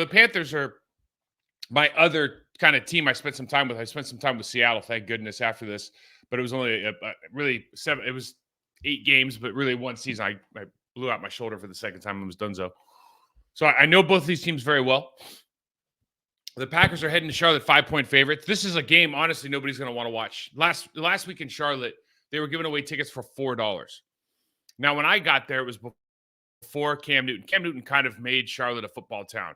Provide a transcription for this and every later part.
the Panthers are my other kind of team I spent some time with. I spent some time with Seattle, thank goodness, after this. But it was only really 7. It was 8 games, but really one season. I blew out my shoulder for the second time and was donezo. So I know both of these teams very well. The Packers are heading to Charlotte 5-point favorites. This is a game, honestly, nobody's going to want to watch. Last week in Charlotte, they were giving away tickets for $4. Now, when I got there, it was before Cam Newton. Cam Newton kind of made Charlotte a football town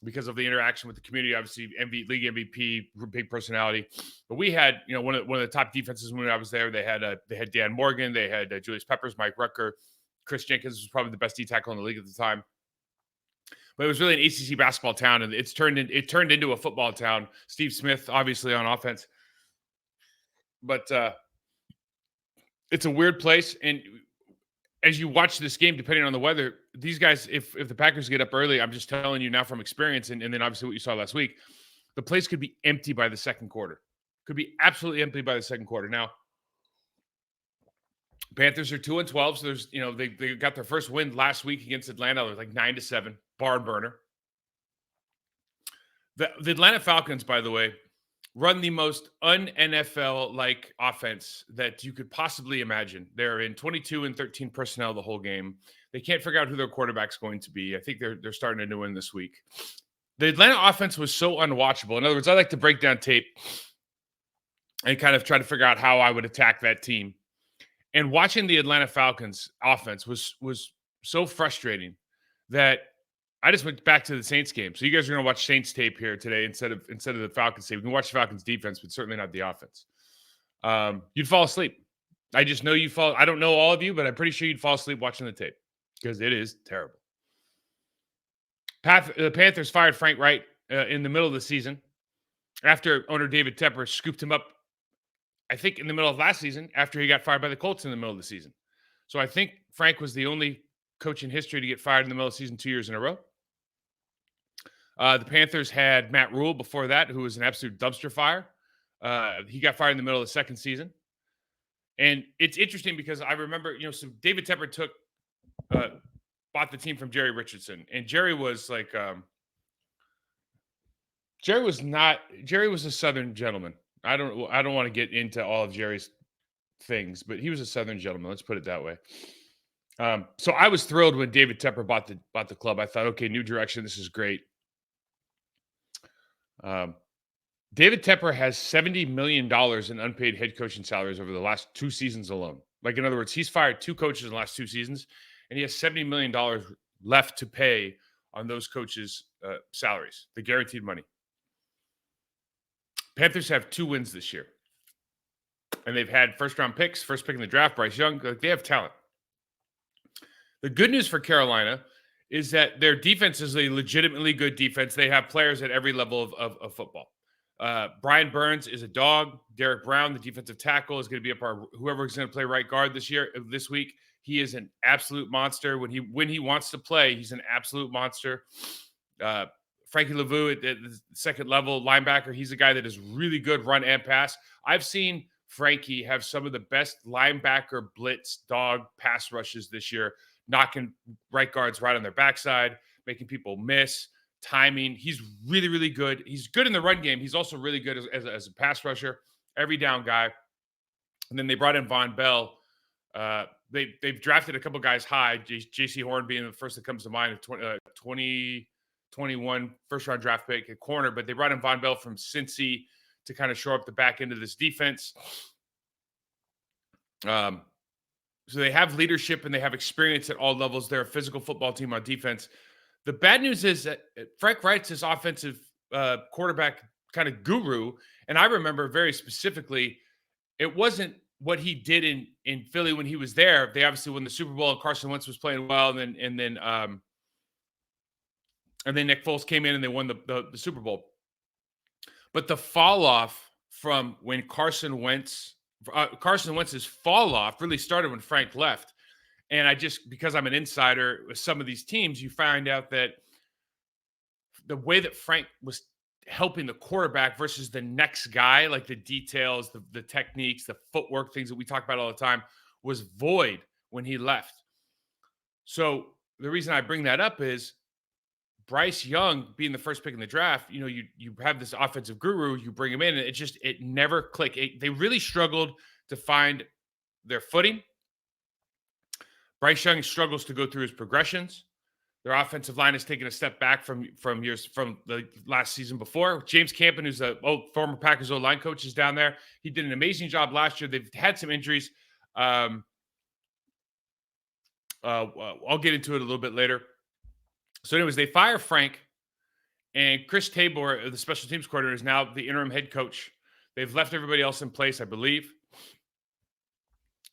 because of the interaction with the community. Obviously, league MVP, big personality. But we had, one of the top defenses when I was there. They had Dan Morgan, they had Julius Peppers, Mike Rucker, Chris Jenkins was probably the best D tackle in the league at the time. But it was really an ACC basketball town, and it turned into a football town. Steve Smith, obviously, on offense. But it's a weird place. And as you watch this game, depending on the weather, these guys, if the Packers get up early, I'm just telling you now from experience, and then obviously what you saw last week, the place could be empty by the second quarter. Could be absolutely empty by the second quarter. Now, Panthers are 2-12, so there's, they got their first win last week against Atlanta. It was like 9-7, barn burner. The Atlanta Falcons, by the way, run the most un-NFL-like offense that you could possibly imagine. They're in 22 and 13 personnel the whole game. They can't figure out who their quarterback's going to be. I think they're starting a new one this week. The Atlanta offense was so unwatchable. In other words, I like to break down tape and kind of try to figure out how I would attack that team. And watching the Atlanta Falcons offense was so frustrating that I just went back to the Saints game. So you guys are going to watch Saints tape here today instead of the Falcons tape. We can watch the Falcons defense, but certainly not the offense. You'd fall asleep. I just know you fall. I don't know all of you, but I'm pretty sure you'd fall asleep watching the tape because it is terrible. The Panthers fired Frank Wright in the middle of the season after owner David Tepper scooped him up, I think, in the middle of last season after he got fired by the Colts in the middle of the season. So I think Frank was the only coach in history to get fired in the middle of the season 2 years in a row. The Panthers had Matt Rule before that, who was an absolute dumpster fire. He got fired in the middle of the second season. And it's interesting because I remember, so David Tepper bought the team from Jerry Richardson. And Jerry was like, Jerry was a Southern gentleman. I don't want to get into all of Jerry's things, but he was a Southern gentleman. Let's put it that way. So I was thrilled when David Tepper bought the club. I thought, okay, new direction. This is great. David Tepper has $70 million in unpaid head coaching salaries over the last 2 seasons alone. Like, in other words, he's fired 2 coaches in the last 2 seasons, and he has $70 million left to pay on those coaches' salaries, the guaranteed money. Panthers have 2 wins this year, and they've had first-round picks, first pick in the draft, Bryce Young. Like, they have talent. The good news for Carolina is that their defense is a legitimately good defense. They have players at every level of football. Brian Burns is a dog. Derek Brown, the defensive tackle, is going to be whoever is going to play right guard this week. He is an absolute monster. When he wants to play, he's an absolute monster. Frankie Lavu at the second level linebacker, he's a guy that is really good run and pass. I've seen Frankie have some of the best linebacker blitz dog pass rushes this year, knocking right guards right on their backside, making people miss, timing. He's really, really good. He's good in the run game. He's also really good as a pass rusher, every down guy. And then they brought in Von Bell. They've drafted a couple guys high, J.C. Horn being the first that comes to mind, 2021 first-round draft pick at corner. But they brought in Von Bell from Cincy to kind of shore up the back end of this defense. So they have leadership and they have experience at all levels. They're a physical football team on defense. The bad news is that Frank Wright's his offensive quarterback kind of guru. And I remember very specifically, it wasn't what he did in Philly when he was there. They obviously won the Super Bowl and Carson Wentz was playing well. And then Nick Foles came in and they won the Super Bowl. But the fall off from when Carson Wentz's fall off really started when Frank left. And because I'm an insider with some of these teams, you find out that the way that Frank was helping the quarterback versus the next guy, like the details, the techniques, the footwork, things that we talk about all the time, was void when he left. So the reason I bring that up is Bryce Young being the first pick in the draft, you have this offensive guru, you bring him in, and it never clicked. They really struggled to find their footing. Bryce Young struggles to go through his progressions. Their offensive line has taken a step back from the last season before. James Campen, who's a former Packers O-line coach, is down there. He did an amazing job last year. They've had some injuries. I'll get into it a little bit later. So, anyways, they fire Frank, and Chris Tabor, the special teams coordinator, is now the interim head coach. They've left everybody else in place, I believe.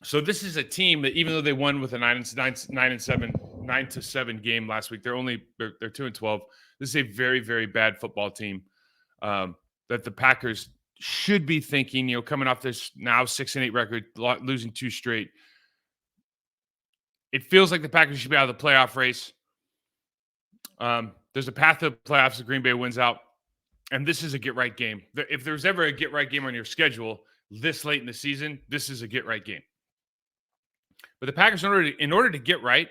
So this is a team that, even though they won with a 9-7 game last week, they're 2-12. This is a very, very bad football team that the Packers should be thinking, coming off this now 6-8 record, losing 2 straight. It feels like the Packers should be out of the playoff race. There's a path to the playoffs if Green Bay wins out, and this is a get-right game. If there's ever a get-right game on your schedule this late in the season, this is a get-right game. But the Packers, in order to get right,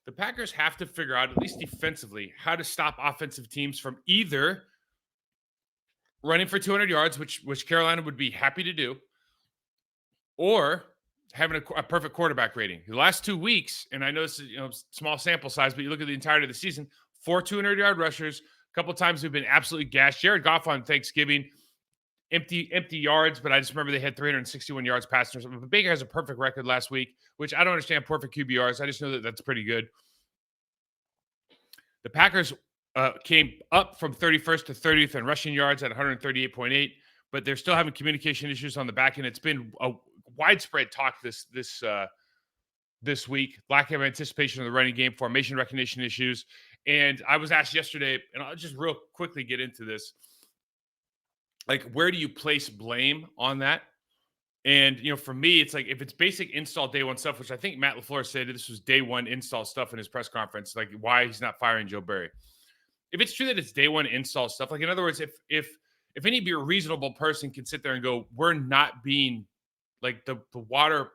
the Packers have to figure out, at least defensively, how to stop offensive teams from either running for 200 yards, which Carolina would be happy to do, or having a perfect quarterback rating. The last 2 weeks, and I know this is small sample size, but you look at the entirety of the season, 4 200-yard rushers. A couple of times we've been absolutely gashed. Jared Goff on Thanksgiving, empty yards, but I just remember they had 361 yards passing or something. But Baker has a perfect record last week, which I don't understand perfect QBRs. I just know that that's pretty good. The Packers came up from 31st to 30th in rushing yards at 138.8, but they're still having communication issues on the back end. It's been a widespread talk this week. Lack of anticipation of the running game, formation recognition issues. And I was asked yesterday, and I'll just real quickly get into this. Like, where do you place blame on that? And, for me, it's like, if it's basic install day one stuff, which I think Matt LaFleur said this was day one install stuff in his press conference, like why he's not firing Joe Barry. If it's true that it's day one install stuff, like in other words, if any reasonable person can sit there and go, we're not being like the water,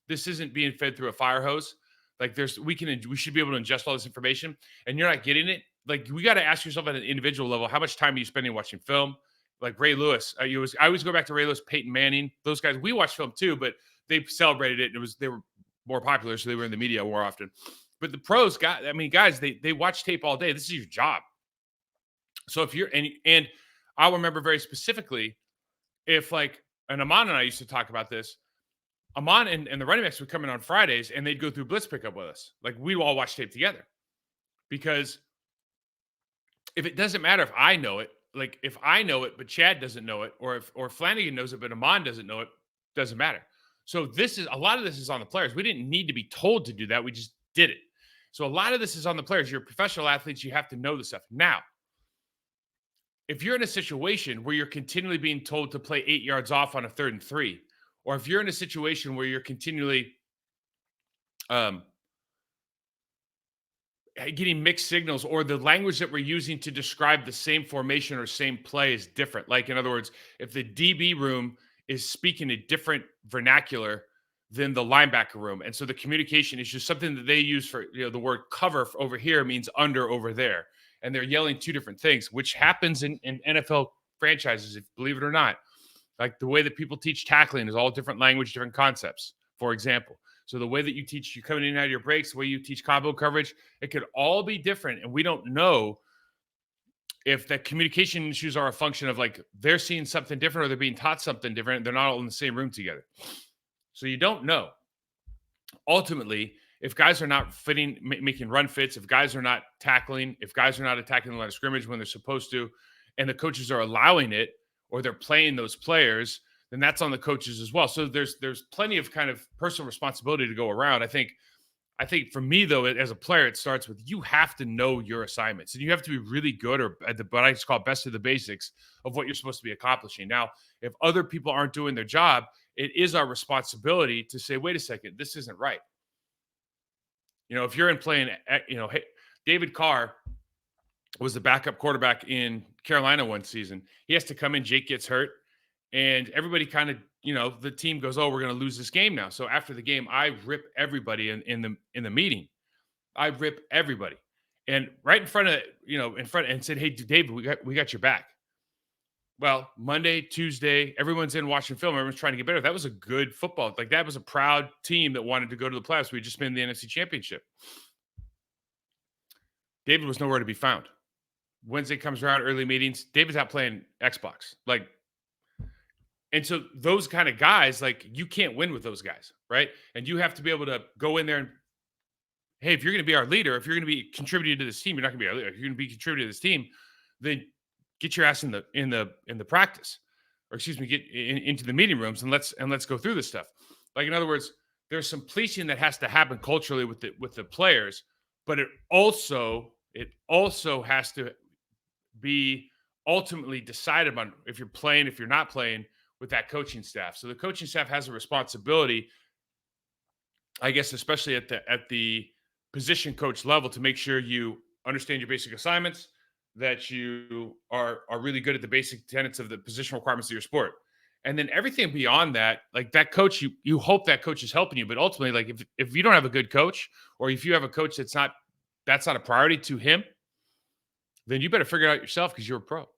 this isn't being fed through a fire hose. Like we should be able to ingest all this information, and you're not getting it. Like, we got to ask yourself at an individual level, how much time are you spending watching film? Like Ray Lewis, I always go back to Ray Lewis, Peyton Manning. Those guys, we watch film too, but they celebrated it. They were more popular, so they were in the media more often. But the pros guys, they watch tape all day. This is your job. So if you're and I'll remember very specifically, if and Amon and I used to talk about this. Amon and the running backs would come in on Fridays and they'd go through blitz pickup with us. Like, we'd all watch tape together, because if it doesn't matter if I know it. Like, if I know it, but Chad doesn't know it, or Flanagan knows it, but Amon doesn't know it, doesn't matter. So a lot of this is on the players. We didn't need to be told to do that. We just did it. So a lot of this is on the players. You're professional athletes. You have to know the stuff. Now, if you're in a situation where you're continually being told to play 8 yards off on a 3rd and 3, or if you're in a situation where you're continually getting mixed signals, or the language that we're using to describe the same formation or same play is different. Like, in other words, if the DB room is speaking a different vernacular than the linebacker room, and so the communication is just something that they use for, the word cover over here means under over there, and they're yelling 2 different things, which happens in NFL franchises, if believe it or not. Like, the way that people teach tackling is all different language, different concepts, for example. So the way that you teach, you coming in and out of your breaks, the way you teach combo coverage, it could all be different. And we don't know if the communication issues are a function of like they're seeing something different, or they're being taught something different. They're not all in the same room together. So you don't know. Ultimately, if guys are not making run fits, if guys are not tackling, if guys are not attacking the line of scrimmage when they're supposed to, and the coaches are allowing it, or they're playing those players, then that's on the coaches as well. So there's plenty of kind of personal responsibility to go around. I think for me, though, as a player, it starts with you have to know your assignments, and you have to be really good, or at what I just call best of the basics of what you're supposed to be accomplishing. Now, if other people aren't doing their job, it is our responsibility to say, wait a second, this isn't right. If you're in playing, hey, David Carr was the backup quarterback in Carolina one season. He has to come in, Jake gets hurt, and everybody kind of, the team goes, oh, we're going to lose this game now. So after the game, I rip everybody in the meeting. I rip everybody. and right in front of, and said, "Hey, David, we got your back." Well, Monday, Tuesday, everyone's in watching film. Everyone's trying to get better. That was a good football. Like, that was a proud team that wanted to go to the playoffs. We had just been in the NFC Championship. David was nowhere to be found. Wednesday comes around, early meetings. David's out playing Xbox. Like, and so those kind of guys, like, you can't win with those guys, right? And you have to be able to go in there and, hey, if you're going to be our leader, if you're going to be contributing to this team, you're not going to be our leader. If you're going to be contributing to this team, then get your ass in the practice, or excuse me, get into the meeting rooms, and let's go through this stuff. Like, in other words, there's some policing that has to happen culturally with the players, but it also has to be ultimately decided on if you're playing, if you're not playing, with that coaching staff. So the coaching staff has a responsibility, I guess, especially at the position coach level, to make sure you understand your basic assignments, that you are really good at the basic tenets of the position requirements of your sport. And then everything beyond that, like, that coach, you hope that coach is helping you. But ultimately, like, if you don't have a good coach, or if you have a coach that's not a priority to him, then you better figure it out yourself, because you're a pro.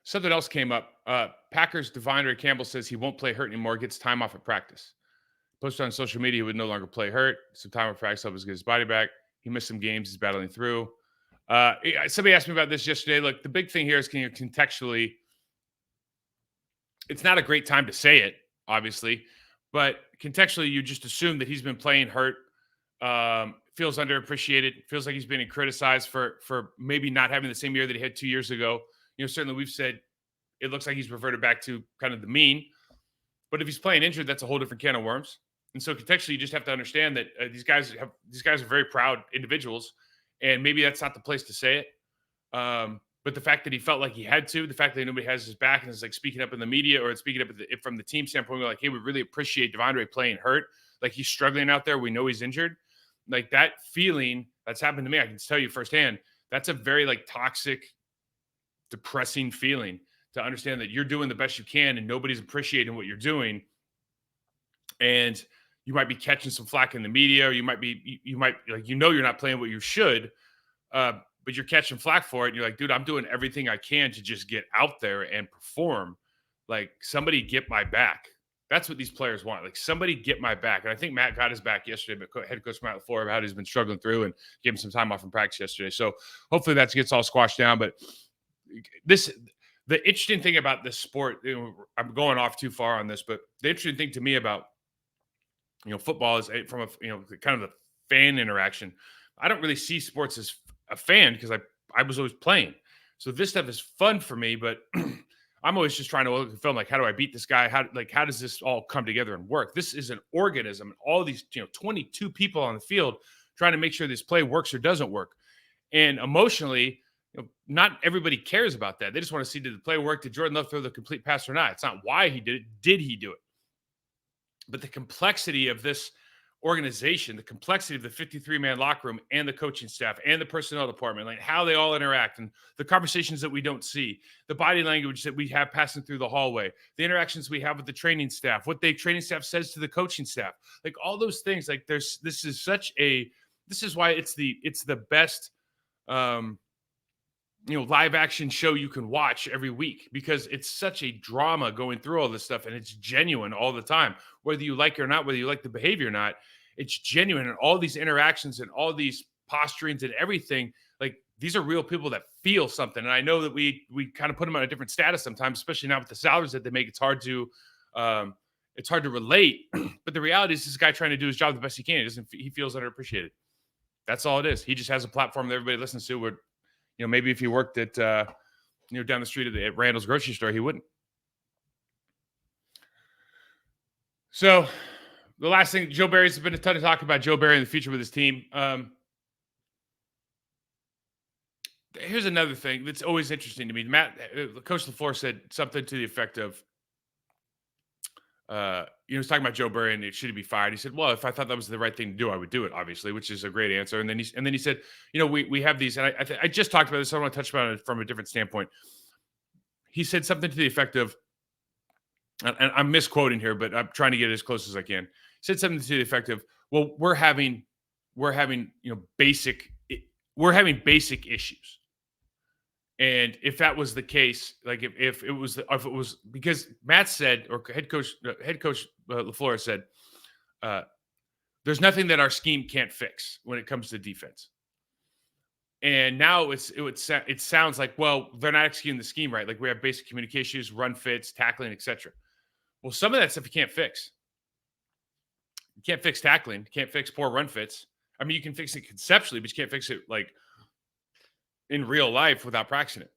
Something else came up. Packers DeAndre Campbell says he won't play hurt anymore, gets time off at practice. Posted on social media he would no longer play hurt. Some time off practice helps get his body back. He missed some games. He's battling through. Somebody asked me about this yesterday. Look, the big thing here is, can you contextually, it's not a great time to say it, obviously, but contextually, you just assume that he's been playing hurt, feels underappreciated, feels like he's being criticized for maybe not having the same year that he had 2 years ago. Certainly we've said it looks like he's reverted back to kind of the mean. But if he's playing injured, that's a whole different can of worms. And so contextually, you just have to understand that these guys are very proud individuals, and maybe that's not the place to say it. But the fact that he felt like he had to, the fact that nobody has his back and is, like, speaking up in the media, or speaking up from the team standpoint, we're like, hey, we really appreciate DeAndre playing hurt. Like, he's struggling out there. We know he's injured. Like, that feeling that's happened to me, I can tell you firsthand, that's a very, like, toxic, depressing feeling, to understand that you're doing the best you can and nobody's appreciating what you're doing. And you might be catching some flack in the media, or you might like, you're not playing what you should, but you're catching flack for it. And you're like, dude, I'm doing everything I can to just get out there and perform. Like, somebody get my back. That's what these players want. Like, somebody get my back. And I think Matt got his back yesterday, but head coach Matt LaFleur, about he's been struggling through, and gave him some time off in practice yesterday. So hopefully that gets all squashed down. But the interesting thing about this sport, I'm going off too far on this, but the interesting thing to me about, football is, from a, kind of the fan interaction. I don't really see sports as a fan, because I was always playing. So this stuff is fun for me, but I'm always just trying to look at film, like, how do I beat this guy? How does this all come together and work? This is an organism, and all these, 22 people on the field trying to make sure this play works or doesn't work. And emotionally, not everybody cares about that. They just want to see, did the play work? Did Jordan Love throw the complete pass or not? It's not why he did it. Did he do it? But the complexity of this organization, the complexity of the 53-man locker room, and the coaching staff, and the personnel department, like, how they all interact, and the conversations that we don't see, the body language that we have passing through the hallway, the interactions we have with the training staff, what the training staff says to the coaching staff, like, all those things. Like, this is why it's the best, live action show you can watch every week, because it's such a drama going through all this stuff, and it's genuine all the time, whether you like it or not, whether you like the behavior or not. It's genuine, and all these interactions and all these posturings and everything, like, these are real people that feel something. And I know that we kind of put them on a different status sometimes, especially now with the salaries that they make. It's hard to relate. But the reality is, this guy trying to do his job the best he can. He feels underappreciated. That's all it is. He just has a platform that everybody listens to, where, maybe if he worked at, down the street at Randall's grocery store, he wouldn't. So the last thing, Joe Barry's been a ton of talk about Joe Barry in the future with his team. Here's another thing that's always interesting to me. Coach LaFleur said something to the effect of, he was talking about Joe Barry and should he be fired. He said, well, if I thought that was the right thing to do, I would do it, obviously, which is a great answer. And then he said, we have these, and I just talked about this, so I want to touch on it from a different standpoint. He said something to the effect of, and I'm misquoting here, but I'm trying to get it as close as I can. He said something to the effect of, well, we're having we're having, basic issues. And if that was the case, like if it was because Matt said, or head coach Flores said, there's nothing that our scheme can't fix when it comes to defense. And now it sounds like, well, they're not executing the scheme right. Like we have basic communication issues, run fits, tackling, etc. Well, some of that stuff you can't fix. You can't fix tackling. You can't fix poor run fits. I mean, you can fix it conceptually, but you can't fix it like in real life without practicing it.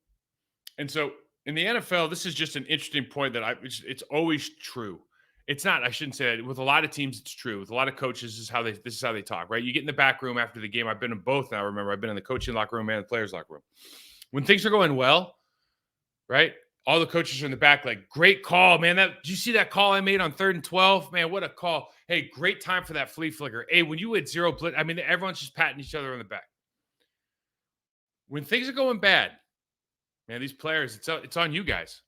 And so in the NFL, this is just an interesting point that it's always true. It's not, I shouldn't say it. With a lot of teams, it's true. With a lot of coaches, this is how they talk, right? You get in the back room after the game. I've been in both now, remember. I've been in the coaching locker room and the players' locker room. When things are going well, right? All the coaches are in the back like, great call, man. Did you see that call I made on 3rd and 12? Man, what a call. Hey, great time for that flea flicker. Hey, when you had 0 blitz, I mean, everyone's just patting each other on the back. When things are going bad, man, these players, it's on you guys.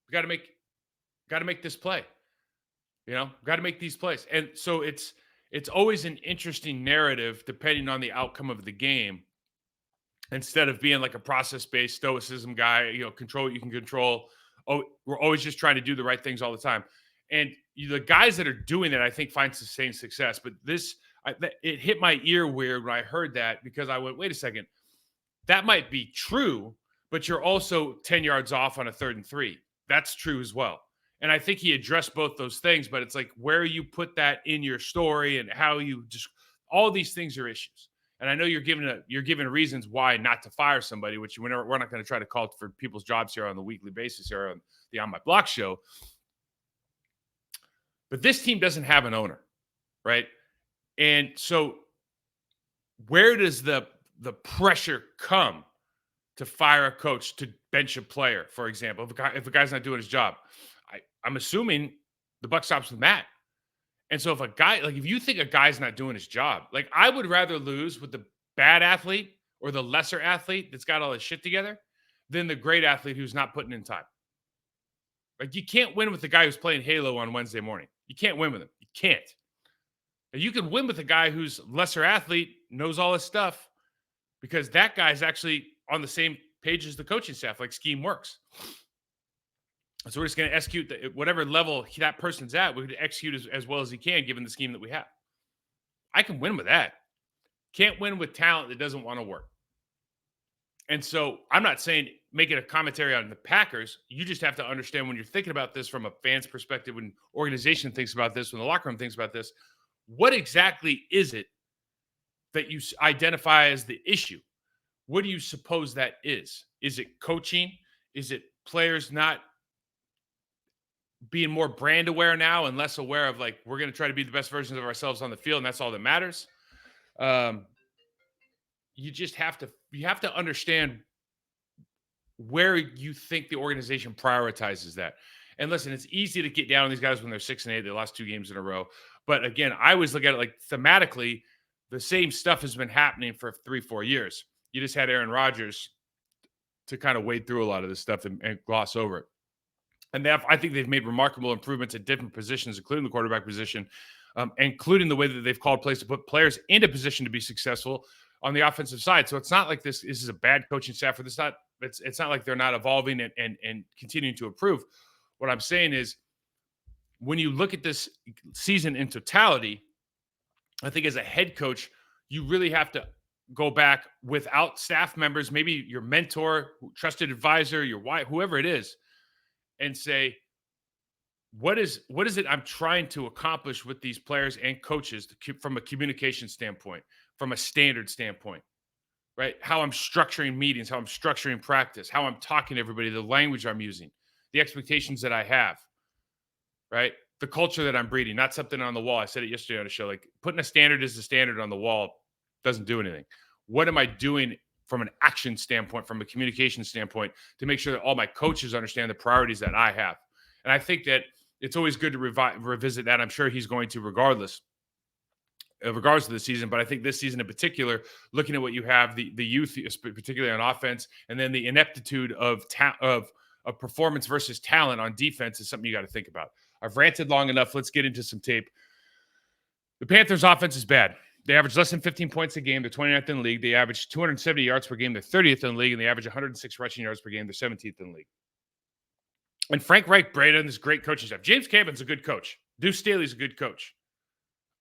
We got to make this play. Got to make these plays. And so it's always an interesting narrative depending on the outcome of the game. Instead of being like a process-based stoicism guy, control what you can control. Oh, we're always just trying to do the right things all the time. And the guys that are doing it, I think, find sustained success. But it hit my ear weird when I heard that, because I went, wait a second. That might be true, but you're also 10 yards off on a 3rd and 3. That's true as well. And I think he addressed both those things, but it's like where you put that in your story and how you just all these things are issues. And I know you're giving reasons why not to fire somebody, which we're not going to try to call for people's jobs here on the weekly basis here on the On My Block show. But this team doesn't have an owner, right? And so where does the pressure come to fire a coach, to bench a player, for example, if a guy's not doing his job? I'm assuming the buck stops with Matt. And so if you think a guy's not doing his job, like I would rather lose with the bad athlete or the lesser athlete that's got all his shit together than the great athlete who's not putting in time. Like you can't win with the guy who's playing Halo on Wednesday morning. You can't win with him. You can't. And you can win with a guy who's lesser athlete, knows all his stuff, because that guy's actually on the same page as the coaching staff, like scheme works. So we're just going to execute whatever level that person's at. We're going to execute as well as he can, given the scheme that we have. I can win with that. Can't win with talent that doesn't want to work. And so I'm not saying make it a commentary on the Packers. You just have to understand when you're thinking about this from a fan's perspective, when organization thinks about this, when the locker room thinks about this, what exactly is it that you identify as the issue? What do you suppose that is? Is it coaching? Is it players not being more brand aware now and less aware of like, we're going to try to be the best versions of ourselves on the field, and that's all that matters? You have to understand where you think the organization prioritizes that. And listen, it's easy to get down on these guys when they're 6-8, they lost 2 games in a row. But again, I always look at it like thematically, the same stuff has been happening for 3-4 years. You just had Aaron Rodgers to kind of wade through a lot of this stuff and gloss over it. And I think they've made remarkable improvements at different positions, including the quarterback position, including the way that they've called plays to put players into position to be successful on the offensive side. So it's not like this is a bad coaching staff. It's not like they're not evolving and continuing to improve. What I'm saying is, when you look at this season in totality, I think as a head coach, you really have to go back without staff members, maybe your mentor, trusted advisor, your wife, whoever it is, and say, what is it I'm trying to accomplish with these players and coaches from a communication standpoint, from a standard standpoint, right? How I'm structuring meetings, how I'm structuring practice, how I'm talking to everybody, the language I'm using, the expectations that I have, right? The culture that I'm breeding, not something on the wall. I said it yesterday on a show, like putting a standard as a standard on the wall doesn't do anything. What am I doing from an action standpoint, from a communication standpoint, to make sure that all my coaches understand the priorities that I have? And I think that it's always good to revisit that. I'm sure he's going to regardless of the season. But I think this season in particular, looking at what you have, the youth, particularly on offense, and then the ineptitude of performance versus talent on defense is something you got to think about. I've ranted long enough. Let's get into some tape. The Panthers offense is bad. They average less than 15 points a game. They're 29th in the league. They average 270 yards per game. They're 30th in the league, and they average 106 rushing yards per game. They're 17th in the league. And Frank Reich, Braden is great coaching staff. James Campen's a good coach. Deuce Staley's a good coach.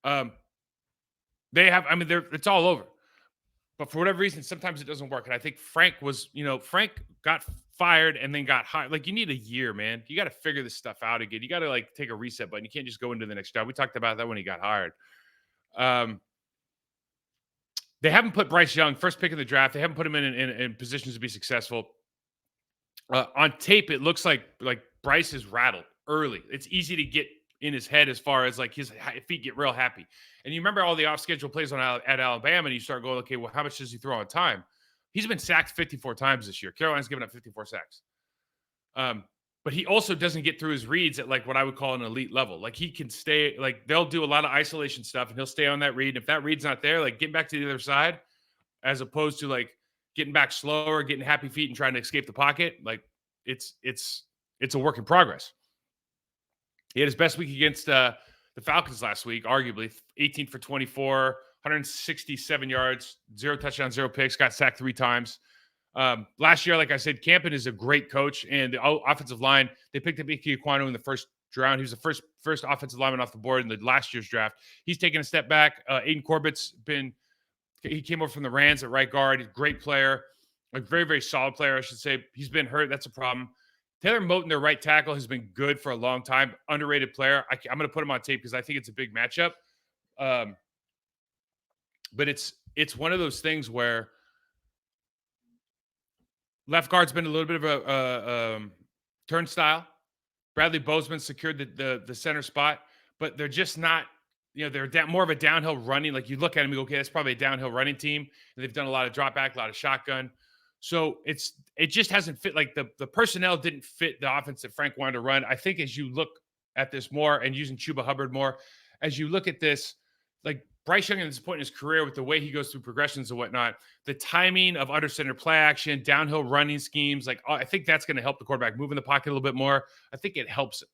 They have, it's all over. But for whatever reason, sometimes it doesn't work. And I think Frank got fired and then got hired. Like, you need a year, man. You got to figure this stuff out again. You got to, like, take a reset button. You can't just go into the next job. We talked about that when he got hired. They haven't put Bryce Young, first pick in the draft. They haven't put him in positions to be successful. On tape, it looks like Bryce is rattled early. It's easy to get in his head as far as, like, his feet get real happy. And you remember all the off-schedule plays at Alabama, and you start going, okay, well, how much does he throw on time? He's been sacked 54 times this year. Carolina's given up 54 sacks. But he also doesn't get through his reads at, like, what I would call an elite level. Like, he can stay, like, they'll do a lot of isolation stuff, and he'll stay on that read. And if that read's not there, like, getting back to the other side, as opposed to, like, getting back slower, getting happy feet and trying to escape the pocket, like, it's a work in progress. He had his best week against the Falcons last week, arguably 18 for 24, 167 yards, 0 touchdowns, 0 picks, got sacked 3 times. Last year, like I said, Campen is a great coach, and the offensive line, they picked up Ike Ekwonu in the first round. He was the first offensive lineman off the board in the last year's draft. He's taken a step back. Aiden Corbett's he came over from the Rams at right guard. Great player, a very, very solid player, I should say. He's been hurt. That's a problem. Taylor Moton, their right tackle, has been good for a long time. Underrated player. I'm going to put him on tape because I think it's a big matchup. But it's one of those things where left guard's been a little bit of a turnstile. Bradley Bozeman secured the center spot, but they're just not, they're more of a downhill running. Like, you look at them, you go, okay, that's probably a downhill running team. And they've done a lot of drop back, a lot of shotgun. So it just hasn't fit. Like, the personnel didn't fit the offense that Frank wanted to run. I think as you look at this more and using Chuba Hubbard more, as you look at this, like, Bryce Young at this point in his career with the way he goes through progressions and whatnot, the timing of under center play action, downhill running schemes, like, I think that's going to help the quarterback move in the pocket a little bit more. I think it helps